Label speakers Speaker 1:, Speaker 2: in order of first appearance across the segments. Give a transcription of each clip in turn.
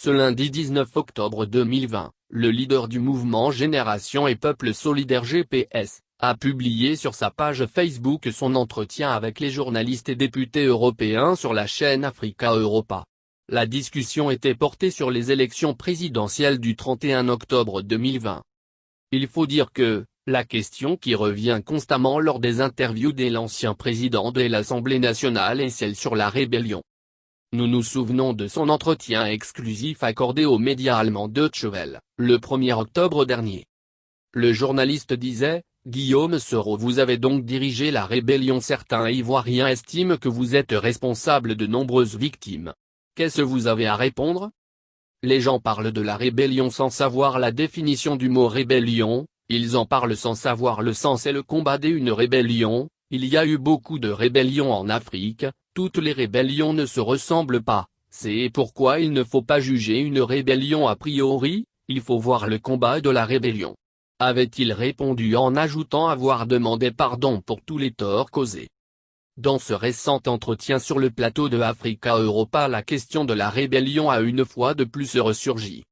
Speaker 1: Ce lundi 19 octobre 2020, le leader du mouvement Génération et Peuple Solidaire GPS, a publié sur sa page Facebook son entretien avec les journalistes et députés européens sur la chaîne Africa Europa. La discussion était portée sur les élections présidentielles du 31 octobre 2020. Il faut dire que, la question qui revient constamment lors des interviews de l'ancien président de l'Assemblée nationale est celle sur la rébellion. Nous nous souvenons de son entretien exclusif accordé aux médias allemands Deutsche Welle, le 1er octobre dernier. Le journaliste disait, « Guillaume Soro, vous avez donc dirigé la rébellion. Certains Ivoiriens estiment que vous êtes responsable de nombreuses victimes. Qu'est-ce que vous avez à répondre ?» Les gens parlent de la rébellion sans savoir la définition du mot rébellion, ils en parlent sans savoir le sens et le combat d'une rébellion. Il y a eu beaucoup de rébellions en Afrique, toutes les rébellions ne se ressemblent pas, c'est pourquoi il ne faut pas juger une rébellion a priori, il faut voir le combat de la rébellion. Avait-il répondu en ajoutant avoir demandé pardon pour tous les torts causés. Dans ce récent entretien sur le plateau de Africa Europa, la question de la rébellion a une fois de plus ressurgi.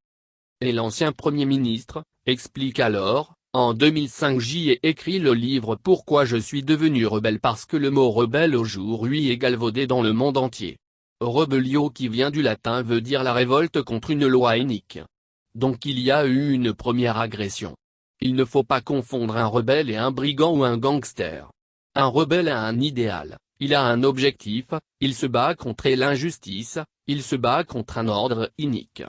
Speaker 1: Et l'ancien Premier ministre explique alors, en 2005 j'y ai écrit le livre Pourquoi je suis devenu rebelle, parce que le mot rebelle aujourd'hui est galvaudé dans le monde entier. Rebellio qui vient du latin veut dire la révolte contre une loi inique. Donc il y a eu une première agression. Il ne faut pas confondre un rebelle et un brigand ou un gangster. Un rebelle a un idéal, il a un objectif, il se bat contre l'injustice, il se bat contre un ordre inique.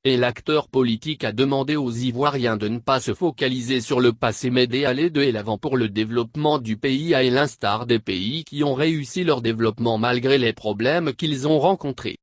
Speaker 1: Et l'acteur politique a demandé aux Ivoiriens de ne pas se focaliser sur le passé mais d'aller de l'avant pour le développement du pays à l'instar des pays qui ont réussi leur développement malgré les problèmes qu'ils ont rencontrés.